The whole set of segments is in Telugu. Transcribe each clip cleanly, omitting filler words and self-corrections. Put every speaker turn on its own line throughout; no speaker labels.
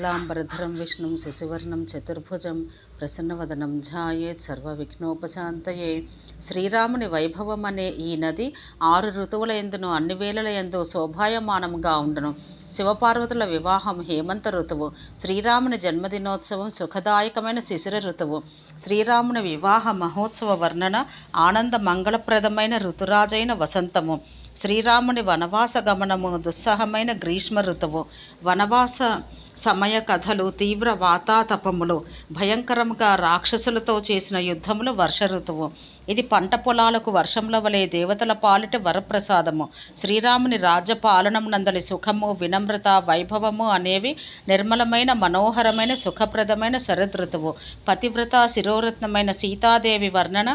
శుక్లాంబరధరం విష్ణుం శశివర్ణం చతుర్భుజం ప్రసన్నవదనం ధ్యాయేత్ సర్వవిఘ్నోపశాంతయే. శ్రీరాముని వైభవం అనే ఈ నది 6 ఋతువుల యందును అన్ని వేళల యందు శోభాయమానముగా ఉండును. శివపార్వతుల వివాహం హేమంత ఋతువు. శ్రీరాముని జన్మదినోత్సవం సుఖదాయకమైన శిశిర ఋతువు. శ్రీరాముని వివాహ మహోత్సవ వర్ణన ఆనంద మంగళప్రదమైన ఋతురాజైన వసంతము. శ్రీరాముని వనవాస గమనము దుస్సహమైన గ్రీష్మ ఋతువు. వనవాస సమయ కథలు తీవ్ర వాతాతపములు, భయంకరంగా రాక్షసులతో చేసిన యుద్ధములు వర్ష ఋతువు. ఇది పంట పొలాలకు వర్షంల వలె దేవతల పాలిట వరప్రసాదము. శ్రీరాముని రాజ్య పాలనమునందలి సుఖము, వినమ్రత, వైభవము అనేవి నిర్మలమైన మనోహరమైన సుఖప్రదమైన శరదృతువు. పతివ్రత శిరోరత్నమైన సీతాదేవి వర్ణన,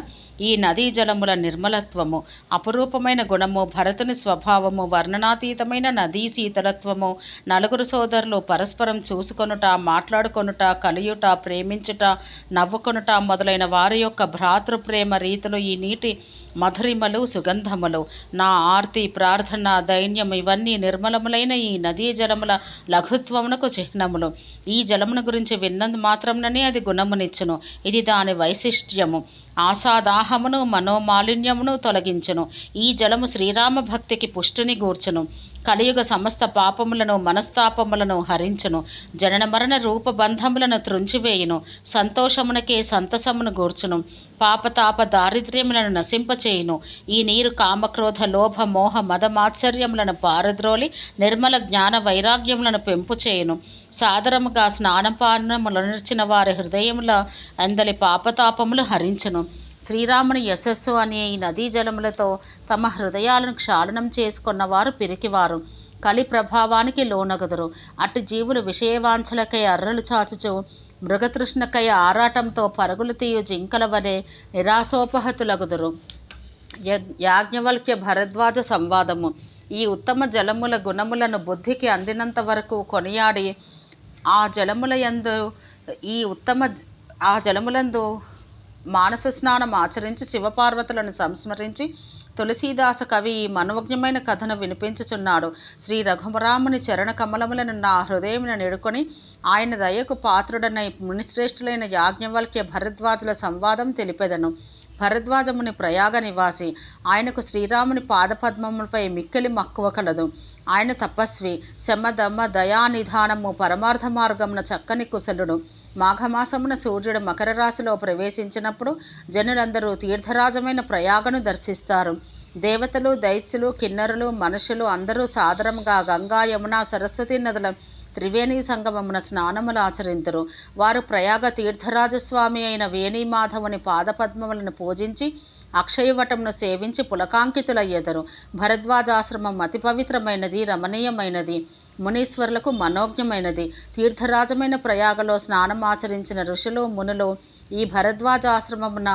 ఈ నదీ జలముల నిర్మలత్వము, అపురూపమైన గుణము, భరతుని స్వభావము, వర్ణనాతీతమైన నదీ శీతలత్వము, నలుగురు సోదరులు పరస్పరం చూసుకొనుట, మాట్లాడుకొనుట, కలియుట, ప్రేమించుట, నవ్వుకొనుట మొదలైన వారి యొక్క భ్రాతృప్రేమ రీతులు ఈ నీటి మధురిమలు, సుగంధములు. నా ఆర్తి, ప్రార్థన, దైన్యం ఇవన్నీ నిర్మలములైన ఈ నదీ జలముల లఘుత్వమునకు చిహ్నములు. ఈ జలమును గురించి విన్నందు మాత్రంననే అది గుణమునిచ్చును. ఇది దాని వైశిష్ట్యము. ఆశాదాహమును మనోమాలిన్యమును తొలగించును. ఈ జలము శ్రీరామ భక్తికి పుష్టిని గూర్చును. కలియుగ సమస్త పాపములను మనస్తాపములను హరించును. జనన మరణ రూపబంధములను త్రుంచివేయును. సంతోషమునకే సంతసమును గూర్చును. పాపతాప దారిద్ర్యములను నశింపచేయును. ఈ నీరు కామక్రోధ లోభ మోహ మదమాత్సర్యములను పారద్రోలి నిర్మల జ్ఞాన వైరాగ్యములను పెంపు చేయును. సాదరముగా స్నానపానములనర్చిన వారి హృదయముల అందలి పాపతాపములు హరించును. శ్రీరాముని యశస్సు అనే ఈ నదీ జలములతో తమ హృదయాలను క్షాళనం చేసుకున్నవారు పిరికివారు, కలి ప్రభావానికి లోనగుదురు. అట్టి జీవులు విషయవాంఛలకై అర్రలు చాచుచు మృగతృష్ణకై ఆరాటంతో పరుగులు తీయు జింకల వలె నిరాశోపహతులగుదురు. యాజ్ఞవల్క్య భరద్వాజ సంవాదము. ఈ ఉత్తమ జలముల గుణములను బుద్ధికి అందినంత వరకు కొనియాడి ఆ జలములందు మానస స్నానం ఆచరించి శివపార్వతులను సంస్మరించి తులసీదాస కవి ఈ మనోజ్ఞమైన కథను వినిపించుచున్నాడు. శ్రీ రఘురాముని చరణ కమలములను నా హృదయమున నెడుకొని ఆయన దయకు పాత్రుడనై మునిశ్రేష్ఠులైన యాజ్ఞవల్క్య భరద్వాజుల సంవాదం తెలిపెదను. భరద్వాజముని ప్రయాగ నివాసి. ఆయనకు శ్రీరాముని పాదపద్మములపై మిక్కిలి మక్కువ కలదు. ఆయన తపస్వి, శమదమ దయానిధానము, పరమార్థ మార్గమున చక్కని కుశలుడు. మాఘమాసమున సూర్యుడు మకర రాశిలో ప్రవేశించినప్పుడు జనులందరూ తీర్థరాజమైన ప్రయాగను దర్శిస్తారు. దేవతలు, దైత్యులు, కిన్నరులు, మనుషులు అందరూ సాదరముగా గంగా, యమున, సరస్వతి నదుల త్రివేణి సంగమమున స్నానములు ఆచరింతురు. వారు ప్రయాగ తీర్థరాజస్వామి అయిన వేణీమాధవుని పాదపద్మములను పూజించి అక్షయవటమును సేవించి పులకాంకితులయ్యెదరు. భరద్వాజాశ్రమం అతి పవిత్రమైనది, రమణీయమైనది, మునీశ్వరులకు మనోజ్ఞమైనది. తీర్థరాజమైన ప్రయాగలో స్నానం ఆచరించిన ఋషులు, మునులు ఈ భరద్వాజాశ్రమమున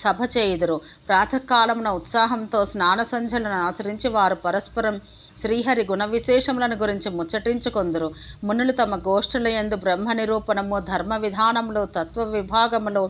సభ చేయుదురు. ప్రాతకాలమున ఉత్సాహంతో స్నాన సంధ్యలను ఆచరించి వారు పరస్పరం శ్రీహరి గుణ విశేషములను గురించి ముచ్చటించుకొందురు. మునులు తమ గోష్ఠులయందు బ్రహ్మ నిరూపణము, ధర్మ విధానములు, తత్వ విభాగములు,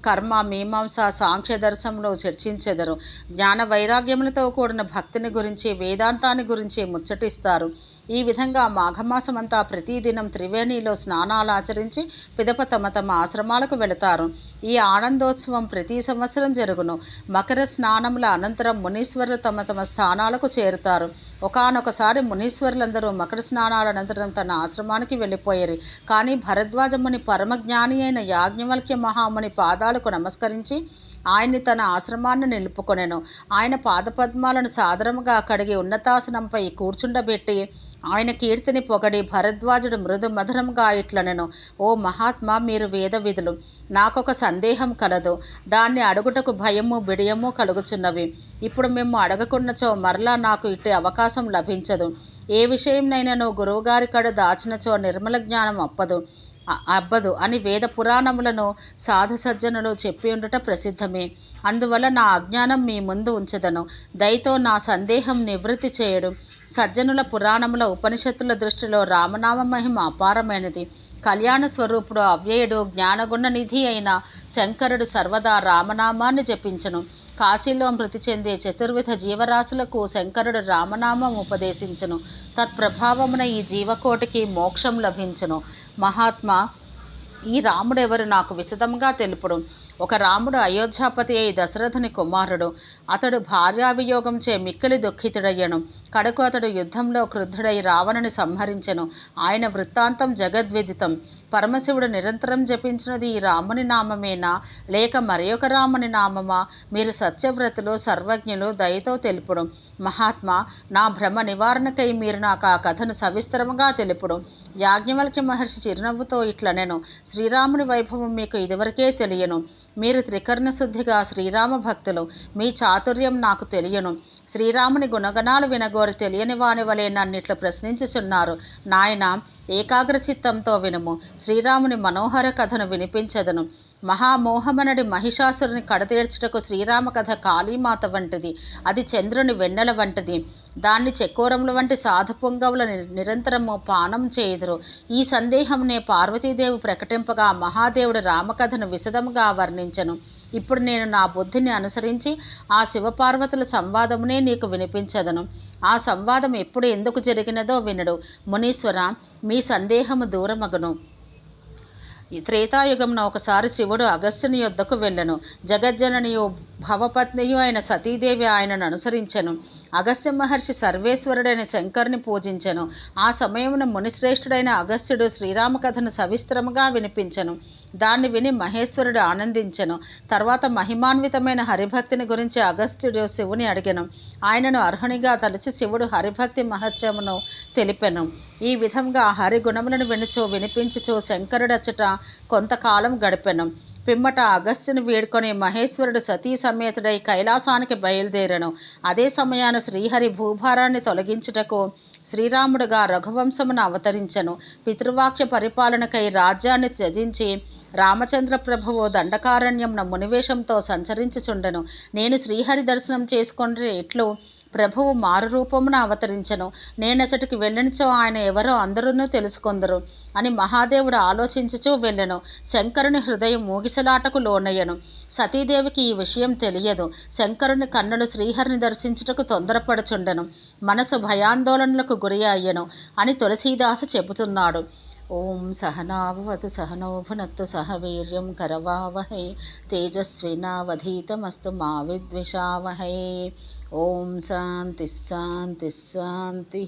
కర్మ, మీమాంస, సాంఖ్య దర్శనములు చర్చించెదరు. జ్ఞాన వైరాగ్యములతో కూడిన భక్తిని గురించి, వేదాంతాన్ని గురించి ముచ్చటిస్తారు. ఈ విధంగా మాఘమాసమంతా ప్రతిదినం త్రివేణిలో స్నానాలు ఆచరించి పిదప తమ తమ ఆశ్రమాలకు వెళతారు. ఈ ఆనందోత్సవం ప్రతి సంవత్సరం జరుగును. మకర స్నానముల అనంతరం మునీశ్వరులు తమ తమ స్థానాలకు చేరుతారు. ఒకానొకసారి మునీశ్వరులందరూ మకర స్నానాల అనంతరం తన ఆశ్రమానికి వెళ్ళిపోయారు. కానీ భరద్వాజముని పరమజ్ఞాని అయిన యాజ్ఞవల్క్య మహాముని పాదాలకు నమస్కరించి ఆయన్ని తన ఆశ్రమాన్ని నిలుపుకొనెను. ఆయన పాదపద్మాలను సాదరముగా కడిగి ఉన్నతాసనంపై కూర్చుండబెట్టి ఆయన కీర్తిని పొగడి భరద్వాజుడు మృదు మధురంగా ఇట్లనెను: ఓ మహాత్మా, మీరు వేద విధులు. నాకొక సందేహం కలదు. దాన్ని అడుగుటకు భయము, బిడియము కలుగుచున్నవి. ఇప్పుడు మేము అడగకున్నచో మరలా నాకు ఇట్టి అవకాశం లభించదు. ఏ విషయంనైనాను గురువుగారి కడ దాచినచో నిర్మల జ్ఞానం అబ్బదు అని వేద పురాణములను సాధు సజ్జనులు చెప్పి ఉండుట ప్రసిద్ధమే. అందువల్ల నా అజ్ఞానం మీ ముందు ఉంచదను. దయతో నా సందేహం నివృత్తి చేయడు. సజ్జనుల పురాణముల ఉపనిషత్తుల దృష్టిలో రామనామ మహిమ అపారమైనది. కళ్యాణ స్వరూపుడు, అవ్యయుడు, జ్ఞానగుణ నిధి అయిన శంకరుడు సర్వదా రామనామాన్ని జపించను. కాశీలో మృతి చెందే చతుర్విధ జీవరాశులకు శంకరుడు రామనామం ఉపదేశించును. తత్ప్రభావమున ఈ జీవకోటికి మోక్షం లభించును. మహాత్మా, ఈ రాముడెవరు నాకు విశదముగా తెలుపుడు. ఒక రాముడు అయోధ్యాపతి అయి దశరథుని కుమారుడు. అతడు భార్యావియోగంచే మిక్కిలి దుఃఖితుడయ్యను. కడకు అతడు యుద్ధంలో క్రుద్ధుడై రావణుని సంహరించెను. ఆయన వృత్తాంతం జగద్విదితం. పరమశివుడు నిరంతరం జపించినది ఈ రాముని నామమేనా, లేక మరి ఒక రాముని నామమా? మీరు సత్యవ్రతులు, సర్వజ్ఞులు, దయతో తెలుపుడు. మహాత్మా, నా భ్రమ నివారణకై మీరు నాకు ఆ కథను సవిస్తరముగా తెలుపుడు. యాజ్ఞవల్క్య మహర్షి చిరునవ్వుతో ఇట్లనెను. శ్రీరాముని వైభవం మీకు ఇదివరకే తెలియను. మీరు త్రికరణ శుద్ధిగా శ్రీరామ భక్తులు. మీ చాతుర్యం నాకు తెలియను. శ్రీరాముని గుణగణాలు వినగోరి తెలియని వాని వలె నన్నిట్లు ప్రశ్నించుచున్నారు. నాయన, ఏకాగ్రచిత్తంతో వినుము. శ్రీరాముని మనోహర కథను వినిపించదను. మహామోహమనడి మహిషాసురుని కడతీర్చుటకు శ్రీరామ కథ కాళీమాత వంటిది. అది చంద్రుని వెన్నెల వంటిది. దాన్ని చెక్కోరముల వంటి సాధు పొంగవుల నిరంతరము పానం చేయుదురు. ఈ సందేహంనే పార్వతీదేవి ప్రకటింపగా మహాదేవుడు రామకథను విశదముగా వర్ణించను. ఇప్పుడు నేను నా బుద్ధిని అనుసరించి ఆ శివపార్వతుల సంవాదమునే నీకు వినిపించదను. ఆ సంవాదం ఎప్పుడు ఎందుకు జరిగినదో వినడు. మునీశ్వర, మీ సందేహము దూరమగును. త్రేతాయుగంన ఒకసారి శివుడు అగస్త్యుని యొద్దకు వెళ్ళెను. జగజ్జననియు భవపత్నియు అయిన సతీదేవి ఆయనను అనుసరించెను. అగస్త్య మహర్షి సర్వేశ్వరుడైన శంకరుని పూజించెను. ఆ సమయమున మునిశ్రేష్ఠుడైన అగస్త్యుడు శ్రీరామకథను సవిస్తరముగా వినిపించెను. దాన్ని విని మహేశ్వరుడు ఆనందించెను. తర్వాత మహిమాన్వితమైన హరిభక్తిని గురించి అగస్త్యుడు శివుని అడిగెను. ఆయనను అర్హునిగా తలచి శివుడు హరిభక్తి మహత్యమును తెలిపెను. ఈ విధంగా హరిగుణములను వినిపించుచు శంకరుడచ్చట కొంతకాలం గడిపెను. పిమ్మట అగస్త్యుని వేడుకొని మహేశ్వరుడు సతీ సమేతుడై కైలాసానికి బయలుదేరను. అదే సమయాన శ్రీహరి భూభారాన్ని తొలగించుటకు శ్రీరాముడుగా రఘువంశమును అవతరించెను. పితృవాక్య పరిపాలనకై రాజ్యాన్ని త్యజించి రామచంద్ర ప్రభువు దండకారణ్యంన మునివేషంతో సంచరించుచుండెను. నేను శ్రీహరి దర్శనం చేసుకుంటే ఇట్లు ప్రభువు మారు రూపమున అవతరించెను. నేనచటికి వెళ్ళనిచో ఆయన ఎవరో అందరూ తెలుసుకొందరు అని మహాదేవుడు ఆలోచించుచూ వెళ్ళెను. శంకరుని హృదయం మూగిసలాటకు లోనయ్యను. సతీదేవికి ఈ విషయం తెలియదు. శంకరుని కన్నులు శ్రీహరిని దర్శించుటకు తొందరపడుచుండెను. మనసు భయాందోళనలకు గురి అయ్యను అని తులసీదాసు చెబుతున్నాడు. ఓం సహనాభవతు సహనో భునత్తు సహ వీర్యం కరవావహై తేజస్వినావధీతమస్తు మా విద్విషావహై. ఓం శాంతి శాంతి శాంతి.